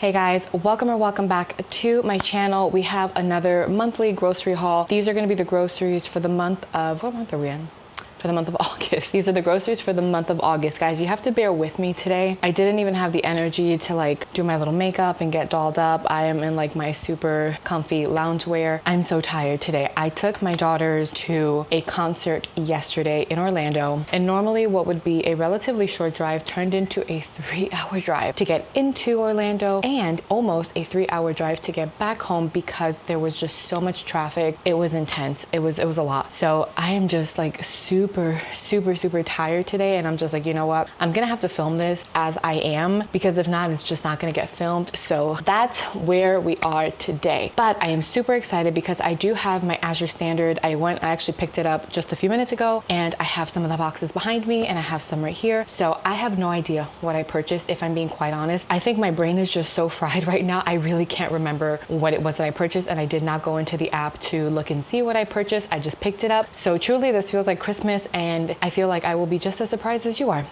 Hey guys, welcome back to my channel. We have another monthly grocery haul. These are going to be the groceries for the month of, what month are we in? For the month of August. These are the groceries for the month of August. Guys, you have to bear with me today. I didn't even have the energy to like do my little makeup and get dolled up. I am in like my super comfy loungewear. I'm so tired today. I took my daughters to a concert yesterday in Orlando, and normally what would be a relatively short drive turned into a 3-hour drive to get into Orlando and almost a 3-hour drive to get back home because there was just so much traffic. It was intense. It was a lot. So I am just like super tired today, and I'm just like, you know what, I'm gonna have to film this as I am, because if not, it's just not gonna get filmed. So that's where we are today. But I am super excited because I do have my Azure Standard. I actually picked it up just a few minutes ago, and I have some of the boxes behind me and I have some right here. So I have no idea what I purchased, if I'm being quite honest. I think my brain is just so fried right now. I really can't remember what it was that I purchased, and I did not go into the app to look and see what I purchased. I just picked it up. So truly, this feels like Christmas, and I feel like I will be just as surprised as you are,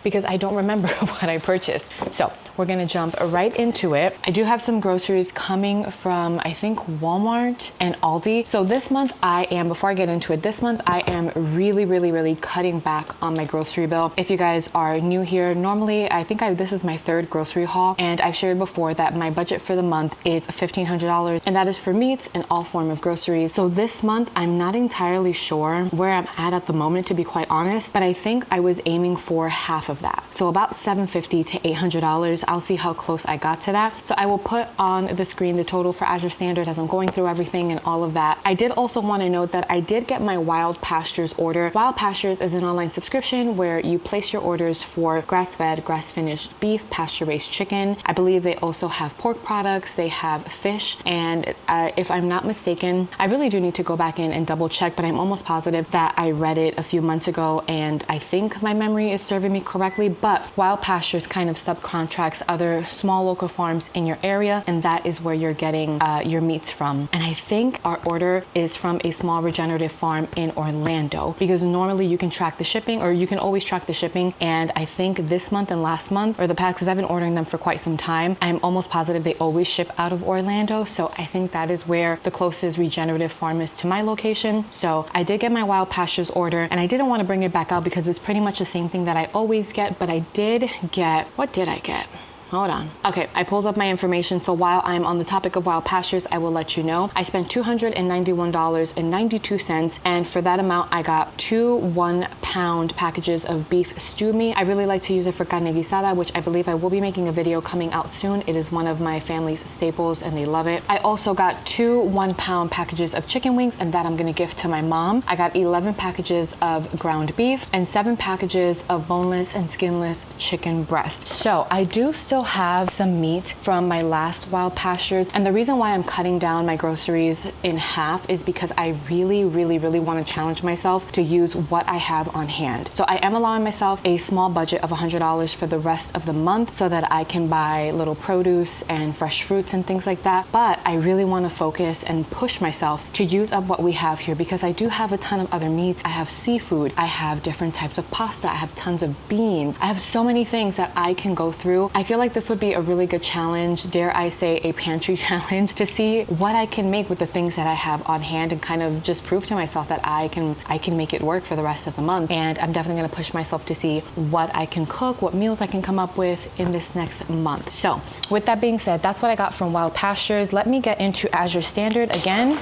because I don't remember what I purchased. So we're gonna jump right into it. I do have some groceries coming from, I think, Walmart and Aldi. So this month before I get into it, this month I am really cutting back on my grocery bill. If you guys are new here, normally this is my third grocery haul, and I've shared before that my budget for the month is $1,500, and that is for meats and all form of groceries. So this month I'm not entirely sure where I'm at the moment, to be quite honest, but I think I was aiming for half of that. So about $750 to $800. I'll see how close I got to that. So I will put on the screen the total for Azure Standard as I'm going through everything and all of that. I did also want to note that I did get my Wild Pastures order. Wild Pastures is an online subscription where you place your orders for grass-fed, grass-finished beef, pasture-raised chicken. I believe they also have pork products, they have fish, and if I'm not mistaken, I really do need to go back in and double check, but I'm almost positive that I read it a few months ago, and I think my memory is serving me correctly. But Wild Pastures kind of subcontracts other small local farms in your area, and that is where you're getting your meats from. And I think our order is from a small regenerative farm in Orlando, because normally you can track the shipping, or you can always track the shipping. And I think this month and last month, or the past, because I've been ordering them for quite some time, I'm almost positive they always ship out of Orlando. So I think that is where the closest regenerative farm is to my location. So I did get my Wild Pastures order, and I didn't want to bring it back out because it's pretty much the same thing that I always get, but I did get, what did I get? Hold on. Okay, I pulled up my information. So while I'm on the topic of Wild Pastures, I will let you know. I spent $291.92, and for that amount, I got 2 1-pound packages of beef stew meat. I really like to use it for carne guisada, which I believe I will be making a video coming out soon. It is one of my family's staples, and they love it. I also got 2 1-pound packages of chicken wings, and that I'm gonna gift to my mom. I got 11 packages of ground beef and 7 packages of boneless and skinless chicken breast. So I do still have some meat from my last Wild Pastures, and the reason why I'm cutting down my groceries in half is because I really want to challenge myself to use what I have on hand. So I am allowing myself a small budget of $100 for the rest of the month so that I can buy little produce and fresh fruits and things like that. But I really want to focus and push myself to use up what we have here, because I do have a ton of other meats. I have seafood, I have different types of pasta, I have tons of beans. I have so many things that I can go through. I feel like this would be a really good challenge, dare I say a pantry challenge, to see what I can make with the things that I have on hand, and kind of just prove to myself that I can make it work for the rest of the month. And I'm definitely going to push myself to see what I can cook, what meals I can come up with in this next month. So with that being said, that's what I got from Wild Pastures. Let me get into Azure Standard again.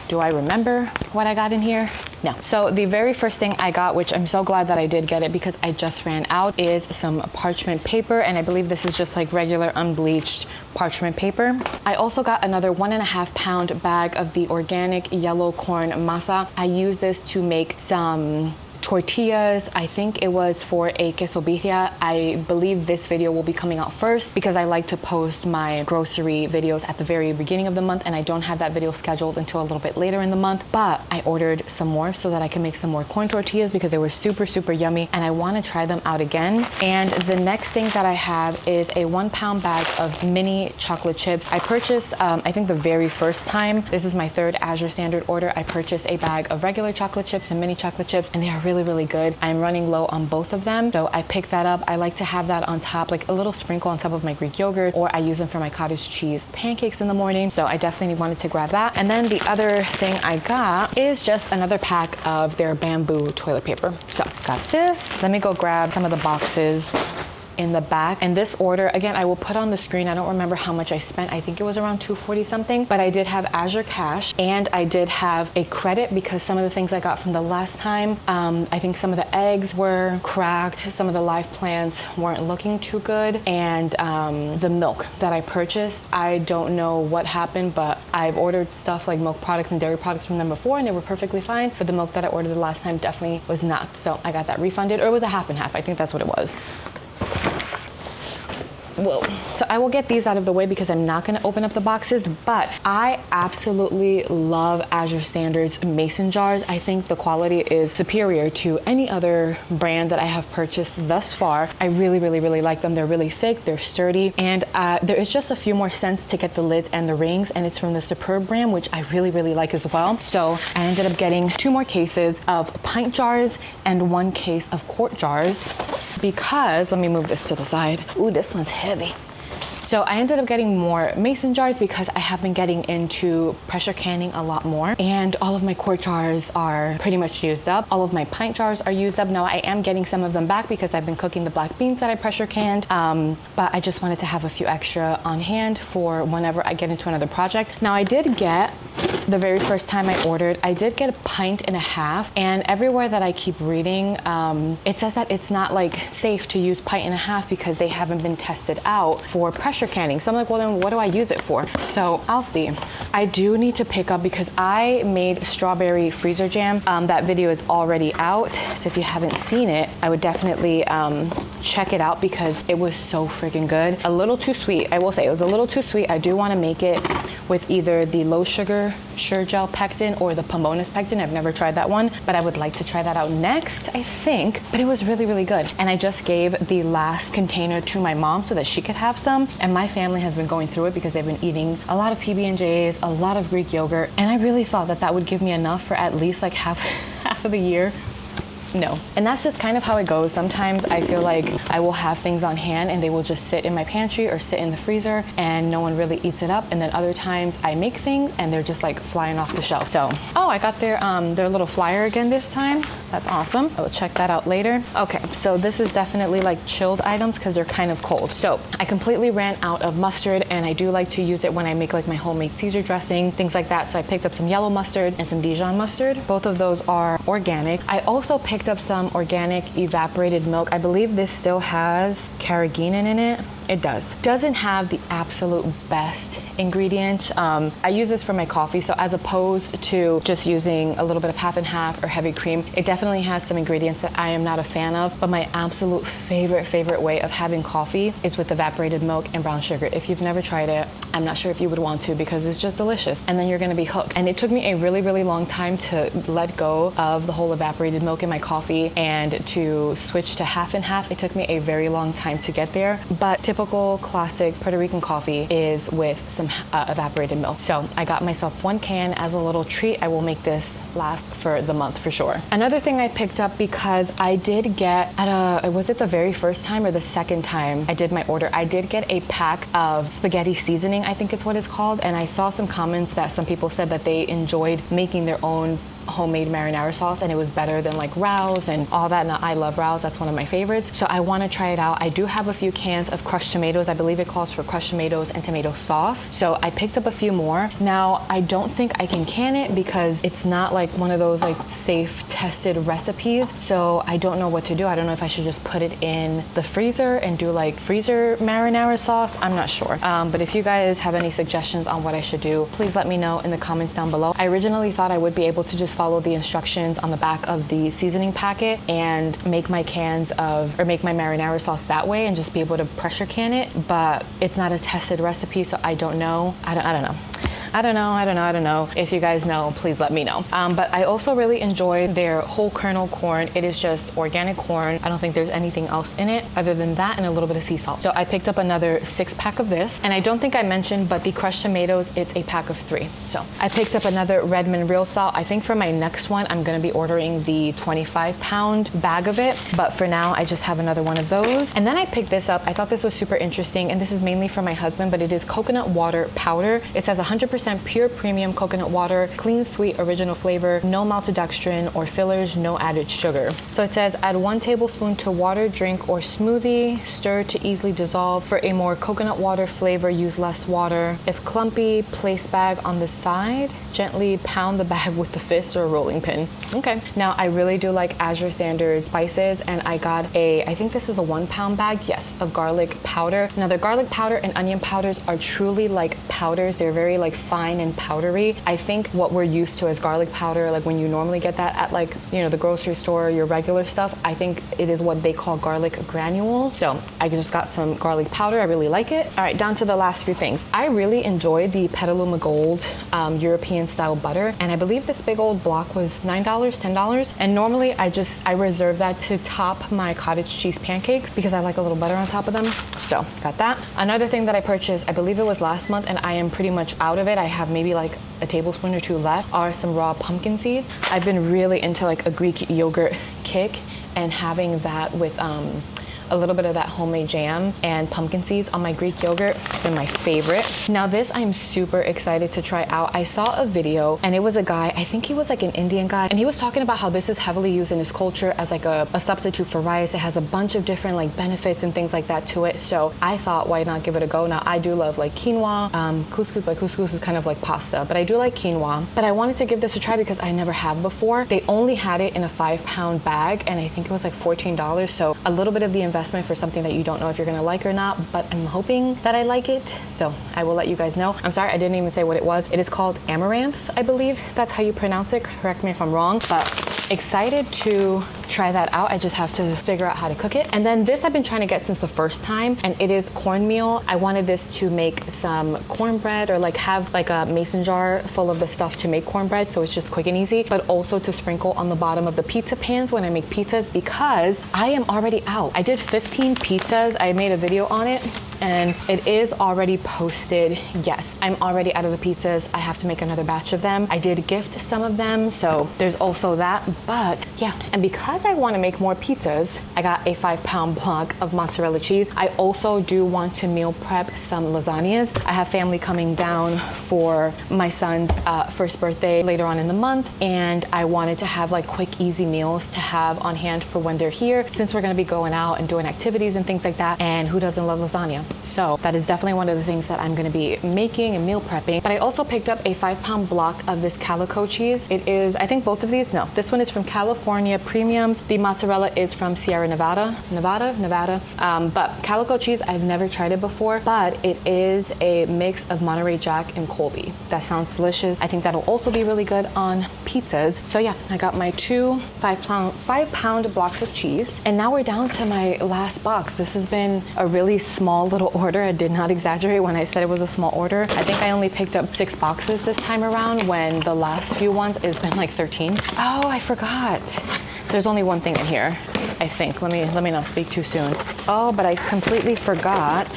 Do I remember what I got in here? No. So the very first thing I got, which I'm so glad that I did get it because I just ran out, is some parchment paper. And I believe this is just like regular unbleached parchment paper. I also got another 1.5-pound bag of the organic yellow corn masa. I use this to make some tortillas. I think it was for a queso birria. I believe this video will be coming out first because I like to post my grocery videos at the very beginning of the month, and I don't have that video scheduled until a little bit later in the month. But I ordered some more so that I can make some more corn tortillas because they were super yummy, and I want to try them out again. And the next thing that I have is a 1-pound bag of mini chocolate chips. I purchased, I think the very first time, this is my third Azure Standard order, I purchased a bag of regular chocolate chips and mini chocolate chips, and they are really really good. I'm running low on both of them, so I picked that up. I like to have that on top, like a little sprinkle on top of my Greek yogurt, or I use them for my cottage cheese pancakes in the morning. So I definitely wanted to grab that. And then the other thing I got is just another pack of their bamboo toilet paper. So got this. Let me go grab some of the boxes in the back. And this order, again, I will put on the screen. I don't remember how much I spent. I think it was around $240 something, but I did have Azure Cash and I did have a credit because some of the things I got from the last time, I think some of the eggs were cracked, some of the live plants weren't looking too good, and the milk that I purchased, I don't know what happened, but I've ordered stuff like milk products and dairy products from them before and they were perfectly fine, but the milk that I ordered the last time definitely was not. So I got that refunded, or it was a half and half. I think that's what it was. Whoa. So I will get these out of the way because I'm not going to open up the boxes, but I absolutely love Azure Standard's mason jars. I think the quality is superior to any other brand that I have purchased thus far. I really like them. They're really thick, they're sturdy, and there is just a few more cents to get the lids and the rings, and it's from the Superb brand, which I really like as well. So I ended up getting 2 more cases of pint jars and 1 case of quart jars because, let me move this to the side. Ooh, this one's heavy. So I ended up getting more mason jars because I have been getting into pressure canning a lot more, and all of my quart jars are pretty much used up. All of my pint jars are used up. Now I am getting some of them back because I've been cooking the black beans that I pressure canned, but I just wanted to have a few extra on hand for whenever I get into another project. Now I did get, the very first time I ordered, I did get a pint and a half, and everywhere that I keep reading, it says that it's not like safe to use pint and a half because they haven't been tested out for pressure canning. So I'm like, well then what do I use it for? So I'll see. I do need to pick up because I made strawberry freezer jam. That video is already out, so if you haven't seen it, I would definitely check it out because it was so freaking good. A little too sweet, I will say. It was a little too sweet. I do want to make it with either the low sugar Sure-Gel pectin or the Pomona's pectin. I've never tried that one, but I would like to try that out next, I think. But it was really good. And I just gave the last container to my mom so that she could have some. And my family has been going through it because they've been eating a lot of PB&Js, a lot of Greek yogurt. And I really thought that that would give me enough for at least like half of the year. No. And that's just kind of how it goes. Sometimes I feel like I will have things on hand and they will just sit in my pantry or sit in the freezer and no one really eats it up. And then other times I make things and they're just like flying off the shelf. So, oh, I got their little flyer again this time. That's awesome. I will check that out later. Okay, so this is definitely like chilled items because they're kind of cold. So I completely ran out of mustard, and I do like to use it when I make like my homemade Caesar dressing, things like that. So I picked up some yellow mustard and some Dijon mustard. Both of those are organic. I also picked up some organic evaporated milk. I believe this still has carrageenan in it. It does. Doesn't have the absolute best ingredients. I use this for my coffee, so as opposed to just using a little bit of half and half or heavy cream, it definitely has some ingredients that I am not a fan of, but my absolute favorite way of having coffee is with evaporated milk and brown sugar. If you've never tried it, I'm not sure if you would want to because it's just delicious, and then you're gonna be hooked. And it took me a really long time to let go of the whole evaporated milk in my coffee and to switch to half and half. It took me a very long time to get there, but typical classic Puerto Rican coffee is with some evaporated milk. So I got myself 1 can as a little treat. I will make this last for the month for sure. Another thing I picked up because I did get was it the very first time or the second time I did my order, I did get a pack of spaghetti seasoning, I think it's what it's called, and I saw some comments that some people said that they enjoyed making their own homemade marinara sauce and it was better than like Rao's and all that. Now I love Rao's, that's one of my favorites, so I want to try it out. I do have a few cans of crushed tomatoes. I believe it calls for crushed tomatoes and tomato sauce, so I picked up a few more. Now I don't think I can can it because it's not like one of those like safe tested recipes, so I don't know what to do. I don't know if I should just put it in the freezer and do like freezer marinara sauce. I'm not sure, but if you guys have any suggestions on what I should do, please let me know in the comments down below. I originally thought I would be able to just follow the instructions on the back of the seasoning packet and make my make my marinara sauce that way and just be able to pressure can it, but it's not a tested recipe, so I don't know. I don't know. I don't know. If you guys know, please let me know. But I also really enjoy their whole kernel corn. It is just organic corn. I don't think there's anything else in it other than that and a little bit of sea salt. So I picked up another 6-pack of this. And I don't think I mentioned, but the crushed tomatoes, it's a pack of 3. So I picked up another Redmond real salt. I think for my next one, I'm gonna be ordering the 25-pound bag of it. But for now, I just have another one of those. And then I picked this up. I thought this was super interesting. And this is mainly for my husband, but it is coconut water powder. It says 100% pure premium coconut water, clean, sweet, original flavor, no maltodextrin or fillers, no added sugar. So it says add 1 tablespoon to water, drink, or smoothie, stir to easily dissolve. For a more coconut water flavor, use less water. If clumpy, place bag on the side. Gently pound the bag with the fist or a rolling pin. Okay. Now I really do like Azure Standard spices, and I got I think this is a 1-pound bag, yes, of garlic powder. Now the garlic powder and onion powders are truly like powders. They're very like fine and powdery. I think what we're used to as garlic powder, like when you normally get that at like, you know, the grocery store, your regular stuff, I think it is what they call garlic granules. So I just got some garlic powder. I really like it. All right, down to the last few things. I really enjoyed the Petaluma Gold European style butter, and I believe this big old block was $9, $10. And normally I reserve that to top my cottage cheese pancakes because I like a little butter on top of them. So got that. Another thing that I purchased, I believe it was last month, and I am pretty much out of it. I have maybe like a tablespoon or 2 left, are some raw pumpkin seeds. I've been really into like a Greek yogurt kick, and having that with a little bit of that homemade jam and pumpkin seeds on my Greek yogurt has been my favorite. Now this I'm super excited to try out. I saw a video and it was a guy, I think he was like an Indian guy, and he was talking about how this is heavily used in his culture as like a substitute for rice. It has a bunch of different like benefits and things like that to it. So I thought, why not give it a go? Now I do love like quinoa, couscous, but couscous is kind of like pasta, but I do like quinoa. But I wanted to give this a try because I never have before. They only had it in a 5-pound bag, and I think it was like $14. So a little bit of the investment for something that you don't know if you're gonna like or not, but I'm hoping that I like it. So I will let you guys know. I'm sorry, I didn't even say what it was. It is called amaranth, I believe. That's how you pronounce it. Correct me if I'm wrong, but excited to try that out. I just have to figure out how to cook it. And then this I've been trying to get since the first time, and it is cornmeal. I wanted this to make some cornbread, or like have like a mason jar full of the stuff to make cornbread, so it's just quick and easy, but also to sprinkle on the bottom of the pizza pans when I make pizzas, because I am already out. I did 15 pizzas. I made a video on it and it is already posted. Yes, I'm already out of the pizzas. I have to make another batch of them. I did gift some of them, so there's also that. But yeah, and because I want to make more pizzas, I got a 5-pound block of mozzarella cheese. I also do want to meal prep some lasagnas. I have family coming down for my son's first birthday later on in the month, and I wanted to have like quick, easy meals to have on hand for when they're here, since we're gonna be going out and doing activities and things like that, and who doesn't love lasagna? So that is definitely one of the things that I'm gonna be making and meal prepping. But I also picked up a 5-pound block of this calico cheese. It is, I think both of these, no, this one is from California Premiums. The mozzarella is from Sierra Nevada. But calico cheese, I've never tried it before, but it is a mix of Monterey Jack and Colby. That sounds delicious. I think that'll also be really good on pizzas. So yeah, I got my 2 5-pound blocks of cheese. And now we're down to my last box. This has been a really small little order. I did not exaggerate when I said it was a small order. I think I only picked up 6 boxes this time around, when the last few ones it's been like 13. Oh, I forgot. There's only one thing in here, I think. Let me not speak too soon. Oh, but I completely forgot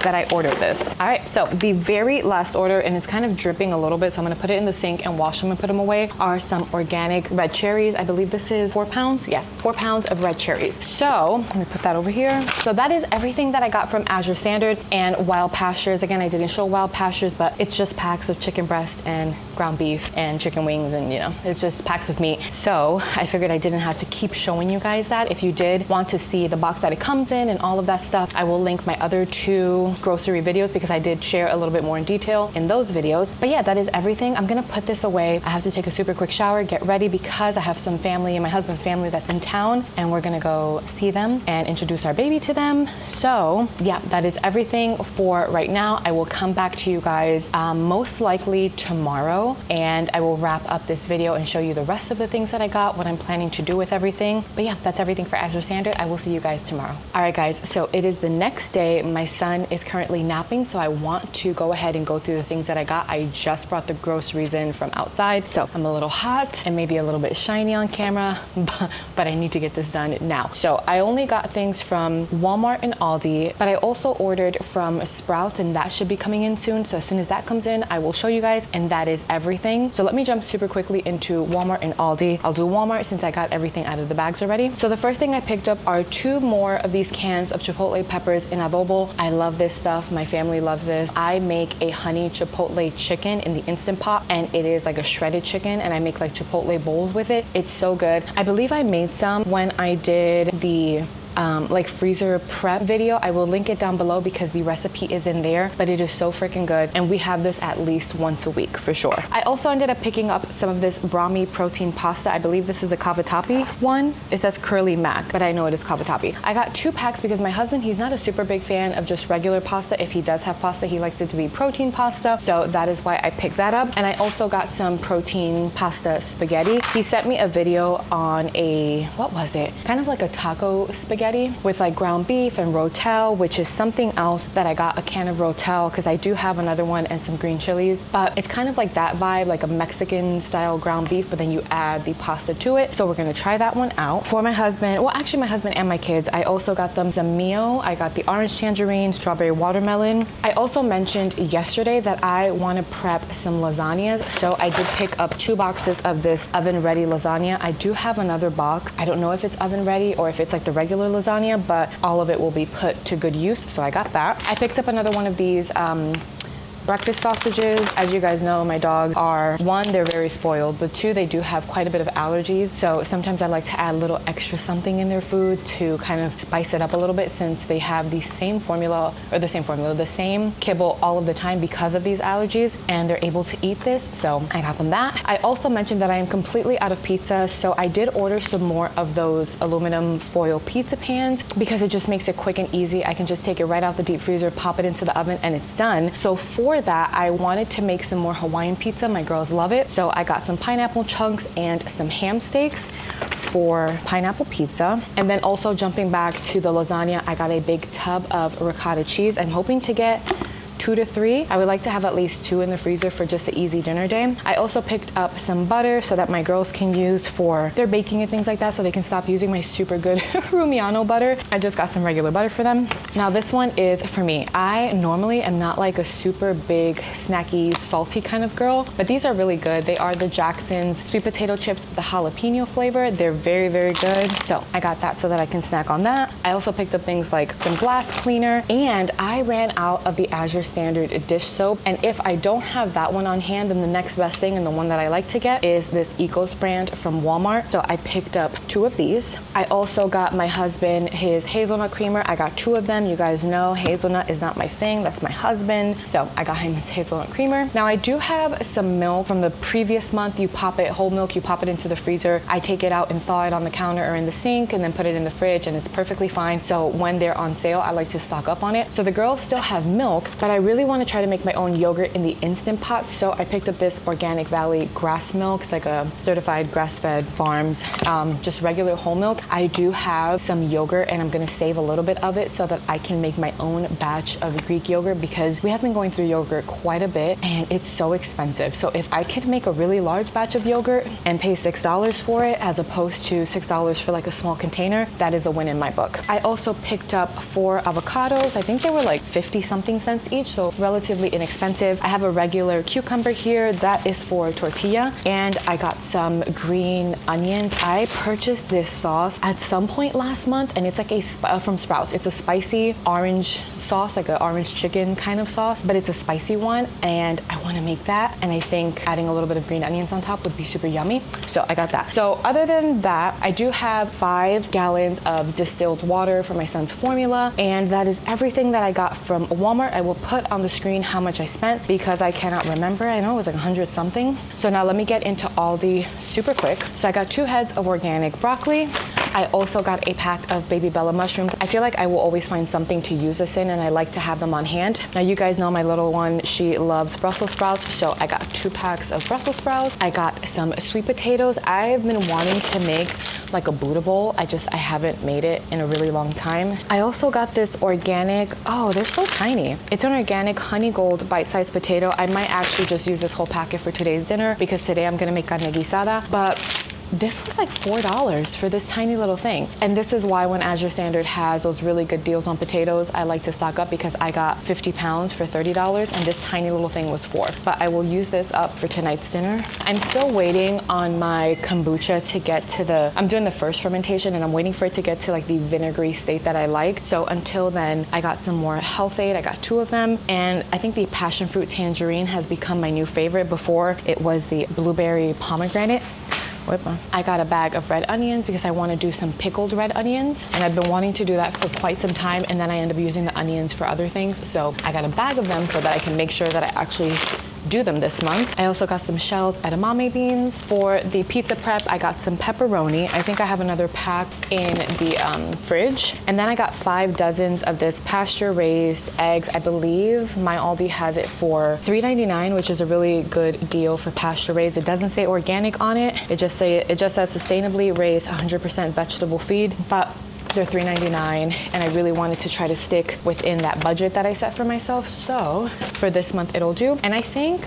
that I ordered this. All right, so the very last order, and it's kind of dripping a little bit, so I'm gonna put it in the sink and wash them and put them away, are some organic red cherries. I believe this is 4 pounds. Yes, 4 pounds of red cherries. So let me put that over here. So that is everything that I got from Azure Standard and Wild Pastures. Again, I didn't show Wild Pastures, but it's just packs of chicken breast and ground beef and chicken wings, and you know, it's just packs of meat. So I figured I didn't have to keep showing you guys that. If you did want to see the box that it comes in and all of that stuff, I will link my other 2 grocery videos, because I did share a little bit more in detail in those videos. But yeah, that is everything. I'm gonna put this away. I have to take a super quick shower, get ready, because I have some family and my husband's family that's in town, and we're gonna go see them and introduce our baby to them. So yeah, that is everything for right now. I will come back to you guys most likely tomorrow tomorrow, and I will wrap up this video and show you the rest of the things that I got, what I'm planning to do with everything. But yeah, that's everything for Azure Standard. I will see you guys tomorrow. All right, guys, so it is the next day. My son is currently napping, so I want to go ahead and go through the things that I got. I just brought the groceries in from outside, so I'm a little hot and maybe a little bit shiny on camera, but I need to get this done now. So I only got things from Walmart and Aldi, but I also ordered from Sprouts, and that should be coming in soon. So as soon as that comes in, I will show you guys, and that is everything. So let me jump super quickly into Walmart and Aldi. I'll do Walmart since I got everything out of the bags already. So the first thing I picked up are 2 more of these cans of chipotle peppers in adobo. I love this stuff. My family loves this. I make a honey chipotle chicken in the Instant Pot, and it is like a shredded chicken, and I make like chipotle bowls with it. It's so good. I believe I made some when I did the like freezer prep video. I will link it down below because the recipe is in there, but it is so freaking good, and we have this at least once a week for sure. I also ended up picking up some of this Brahmi protein pasta. I believe this is a cavatappi one. It says curly mac, but I know it is cavatappi. I got 2 packs because my husband, he's not a super big fan of just regular pasta. If he does have pasta, he likes it to be protein pasta, so that is why I picked that up. And I also got some protein pasta spaghetti. He sent me a video on a, what was it? Kind of like a taco spaghetti with like ground beef and rotel, which is something else that I got, a can of rotel, because I do have another one, and some green chilies, but it's kind of like that vibe, like a Mexican style ground beef, but then you add the pasta to it. So we're gonna try that one out. For my husband, well actually my husband and my kids, I also got them some Mio. I got the orange tangerine, strawberry watermelon. I also mentioned yesterday that I want to prep some lasagnas, so I did pick up 2 boxes of this oven ready lasagna. I do have another box. I don't know if it's oven ready or if it's like the regular lasagna, but all of it will be put to good use, so I got that. I picked up another one of these breakfast sausages. As you guys know, my dogs are, 1, they're very spoiled, but 2, they do have quite a bit of allergies. So sometimes I like to add a little extra something in their food to kind of spice it up a little bit, since they have the same formula, the same kibble all of the time because of these allergies, and they're able to eat this. So I got them that. I also mentioned that I am completely out of pizza, so I did order some more of those aluminum foil pizza pans because it just makes it quick and easy. I can just take it right out the deep freezer, pop it into the oven, and it's done. So for that, I wanted to make some more Hawaiian pizza. My girls love it. So I got some pineapple chunks and some ham steaks for pineapple pizza. And then also jumping back to the lasagna, I got a big tub of ricotta cheese. I'm hoping to get 2 to 3. I would like to have at least 2 in the freezer for just an easy dinner day. I also picked up some butter so that my girls can use for their baking and things like that, so they can stop using my super good Rumiano butter. I just got some regular butter for them. Now this one is for me. I normally am not like a super big snacky salty kind of girl, but these are really good. They are the Jackson's sweet potato chips with the jalapeno flavor. They're very, very good. So I got that so that I can snack on that. I also picked up things like some glass cleaner, and I ran out of the Azure Standard dish soap, and if I don't have that one on hand, then the next best thing, and the one that I like to get, is this Ecos brand from Walmart. So I picked up 2 of these. I also got my husband his hazelnut creamer. I got 2 of them. You guys know hazelnut is not my thing, that's my husband, so I got him his hazelnut creamer. Now I do have some milk from the previous month. You pop it, whole milk, you pop it into the freezer. I take it out and thaw it on the counter or in the sink, and then put it in the fridge, and it's perfectly fine. So when they're on sale, I like to stock up on it. So the girls still have milk, but I really want to try to make my own yogurt in the Instant Pot, so I picked up this Organic Valley grass milk. It's like a certified grass-fed farms, just regular whole milk. I do have some yogurt, and I'm gonna save a little bit of it so that I can make my own batch of Greek yogurt, because we have been going through yogurt quite a bit and it's so expensive. So if I could make a really large batch of yogurt and pay $6 for it as opposed to $6 for like a small container, that is a win in my book. I also picked up 4 avocados. I think they were like 50 something cents each, so relatively inexpensive. I have a regular cucumber here that is for tortilla, and I got some green onions. I purchased this sauce at some point last month, and it's like from Sprouts. It's a spicy orange sauce, like an orange chicken kind of sauce, but it's a spicy one, and I want to make that, and I think adding a little bit of green onions on top would be super yummy, so I got that. So other than that, I do have 5 gallons of distilled water for my son's formula, and that is everything that I got from Walmart. I will put on the screen how much I spent because I cannot remember. I know it was like 100 something. So now let me get into Aldi super quick. So I got 2 heads of organic broccoli. I also got a pack of baby Bella mushrooms. I feel like I will always find something to use this in, and I like to have them on hand. Now you guys know my little one, she loves Brussels sprouts, so I got 2 packs of Brussels sprouts. I got some sweet potatoes. I've been wanting to make like a Buddha bowl. I haven't made it in a really long time. I also got this organic, oh, they're so tiny. It's an organic honey gold bite-sized potato. I might actually just use this whole packet for today's dinner because today I'm gonna make carne guisada, but this was like $4 for this tiny little thing. And this is why when Azure Standard has those really good deals on potatoes, I like to stock up because I got 50 pounds for $30 and this tiny little thing was $4. But I will use this up for tonight's dinner. I'm still waiting on my kombucha to get to I'm doing the first fermentation and I'm waiting for it to get to like the vinegary state that I like. So until then, I got some more Health Aid. I got 2 of them. And I think the passion fruit tangerine has become my new favorite. Before it was the blueberry pomegranate. I got a bag of red onions because I want to do some pickled red onions, and I've been wanting to do that for quite some time, and then I end up using the onions for other things. So I got a bag of them so that I can make sure that I actually do them this month. I also got some shelled edamame beans. For the pizza prep, I got some pepperoni. I think I have another pack in the fridge. And then I got 5 dozens of this pasture-raised eggs. I believe my Aldi has it for $3.99, which is a really good deal for pasture-raised. It doesn't say organic on it. It just says sustainably raised 100% vegetable feed, but they're $3.99, and I really wanted to try to stick within that budget that I set for myself. So for this month, it'll do. And I think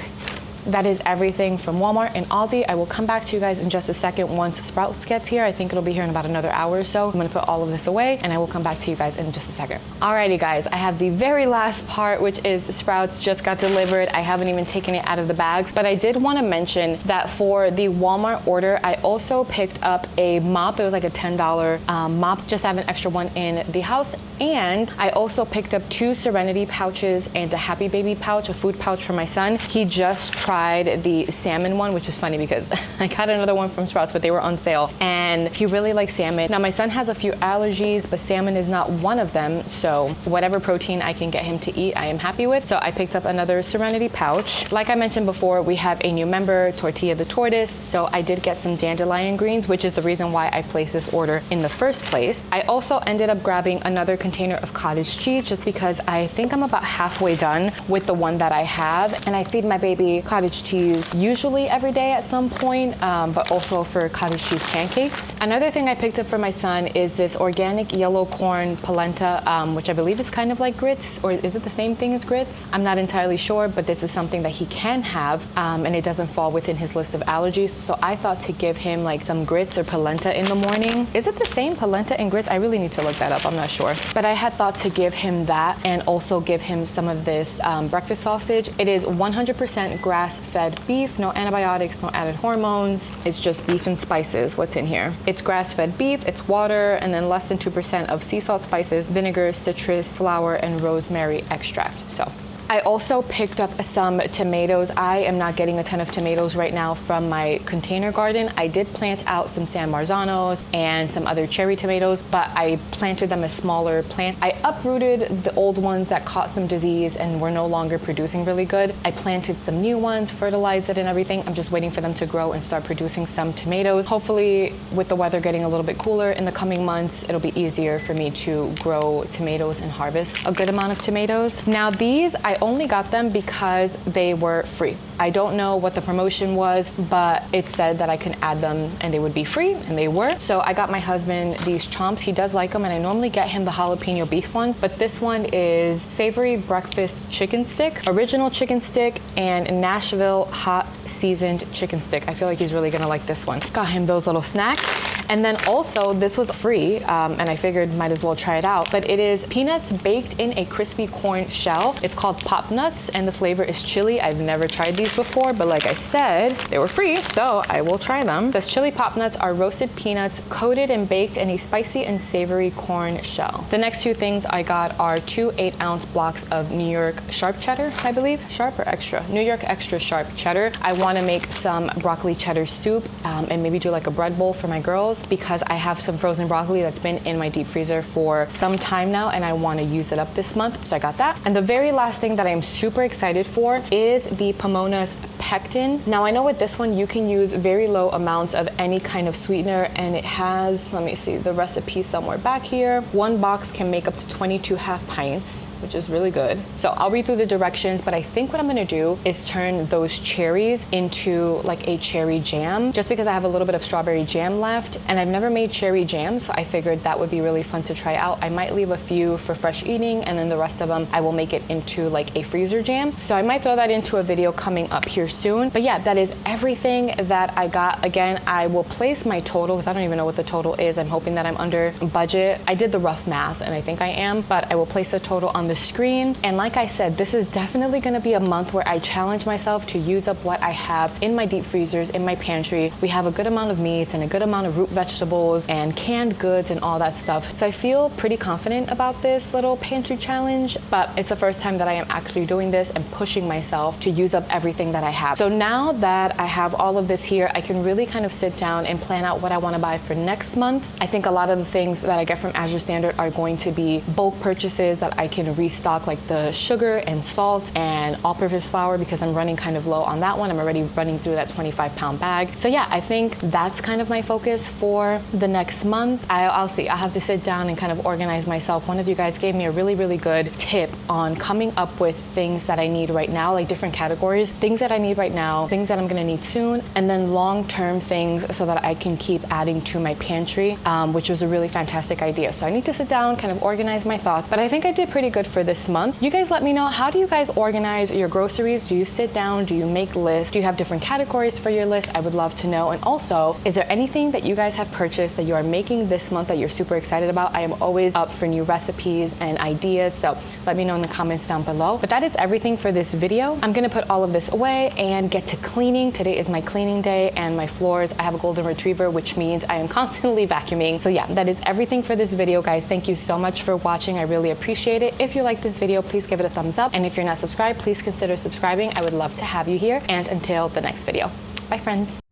that is everything from Walmart and Aldi. I will come back to you guys in just a second once Sprouts gets here. I think it'll be here in about another hour or so. I'm gonna put all of this away and I will come back to you guys in just a second. Alrighty guys, I have the very last part, which is Sprouts just got delivered. I haven't even taken it out of the bags, but I did wanna mention that for the Walmart order, I also picked up a mop. It was like a $10 mop, just to have an extra one in the house. And I also picked up 2 Serenity pouches and a Happy Baby pouch, a food pouch for my son. He just tried the salmon one, which is funny because I got another one from Sprouts, but they were on sale, and he really likes salmon. Now my son has a few allergies, but salmon is not one of them, so whatever protein I can get him to eat, I am happy with. So I picked up another Serenity pouch. Like I mentioned before, we have a new member, Tortilla the Tortoise, so I did get some dandelion greens, which is the reason why I placed this order in the first place. I also ended up grabbing another container of cottage cheese just because I think I'm about halfway done with the one that I have, and I feed my baby cottage cheese usually every day at some point, but also for cottage cheese pancakes. Another thing I picked up for my son is this organic yellow corn polenta, which I believe is kind of like grits, or is it the same thing as grits? I'm not entirely sure, but this is something that he can have, and it doesn't fall within his list of allergies. So I thought to give him like some grits or polenta in the morning. Is it the same polenta and grits? I really need to look that up, I'm not sure. But I had thought to give him that and also give him some of this breakfast sausage. It is 100% grass-fed beef, no antibiotics, no added hormones. It's just beef and spices, what's in here. It's grass-fed beef, it's water, and then less than 2% of sea salt, spices, vinegar, citrus, flour, and rosemary extract. So I also picked up some tomatoes. I am not getting a ton of tomatoes right now from my container garden. I did plant out some San Marzanos and some other cherry tomatoes, but I planted them as smaller plants. I uprooted the old ones that caught some disease and were no longer producing really good. I planted some new ones, fertilized it and everything. I'm just waiting for them to grow and start producing some tomatoes. Hopefully, with the weather getting a little bit cooler in the coming months, it'll be easier for me to grow tomatoes and harvest a good amount of tomatoes. Now these, I only got them because they were free. I don't know what the promotion was, but it said that I can add them and they would be free, and they were. So I got my husband these chomps. He does like them, and I normally get him the jalapeno beef ones, but this one is savory breakfast chicken stick, original chicken stick, and Nashville hot seasoned chicken stick. I feel like he's really gonna like this one. Got him those little snacks. And then also, this was free, and I figured might as well try it out, but it is peanuts baked in a crispy corn shell. It's called Pop Nuts, and the flavor is chili. I've never tried these before, but like I said, they were free, so I will try them. This chili Pop Nuts are roasted peanuts coated and baked in a spicy and savory corn shell. The next 2 things I got are 2 8-ounce blocks of New York sharp cheddar, I believe. Sharp or extra? New York extra sharp cheddar. I want to make some broccoli cheddar soup, and maybe do like a bread bowl for my girls. vegetables because I have some frozen broccoli that's been in my deep freezer for some time now and I want to use it up this month. So I got that. And the very last thing that I'm super excited for is the Pomona's pectin. Now I know with this one you can use very low amounts of any kind of sweetener, and it has, let me see the recipe somewhere back here. One box can make up to 22 half pints, which is really good. So I'll read through the directions, but I think what I'm gonna do is turn those cherries into like a cherry jam, just because I have a little bit of strawberry jam left, and I've never made cherry jam, so I figured that would be really fun to try out. I might leave a few for fresh eating, and then the rest of them I will make it into like a freezer jam. So I might throw that into a video coming up here soon. But yeah, that is everything that I got. Again, I will place my total because I don't even know what the total is. I'm hoping that I'm under budget. I did the rough math and I think I am, but I will place the total on the screen. And like I said, this is definitely going to be a month where I challenge myself to use up what I have in my deep freezers, in my pantry. We have a good amount of meats and a good amount of root vegetables and canned goods and all that stuff. So I feel pretty confident about this little pantry challenge, but it's the first time that I am actually doing this and pushing myself to use up everything that I have. So now that I have all of this here, I can really kind of sit down and plan out what I want to buy for next month. I think a lot of the things that I get from Azure Standard are going to be bulk purchases that I can restock, like the sugar and salt and all-purpose flour, because I'm running kind of low on that one. I'm already running through that 25-pound bag. So yeah, I think that's kind of my focus for the next month. I'll see. I'll have to sit down and kind of organize myself. One of you guys gave me a really, really good tip on coming up with things that I need right now, like different categories, things that I need right now, things that I'm gonna need soon, and then long-term things so that I can keep adding to my pantry, which was a really fantastic idea. So I need to sit down, kind of organize my thoughts, but I think I did pretty good for this month. You guys let me know, how do you guys organize your groceries? Do you sit down? Do you make lists? Do you have different categories for your list? I would love to know. And also, is there anything that you guys have purchased that you are making this month that you're super excited about? I am always up for new recipes and ideas, so let me know in the comments down below. But that is everything for this video. I'm gonna put all of this away and get to cleaning. Today is my cleaning day, and my floors, I have a golden retriever, which means I am constantly vacuuming. So yeah, that is everything for this video, guys. Thank you so much for watching. I really appreciate it. If you like this video, please give it a thumbs up. And if you're not subscribed, please consider subscribing. I would love to have you here. And until the next video, bye friends.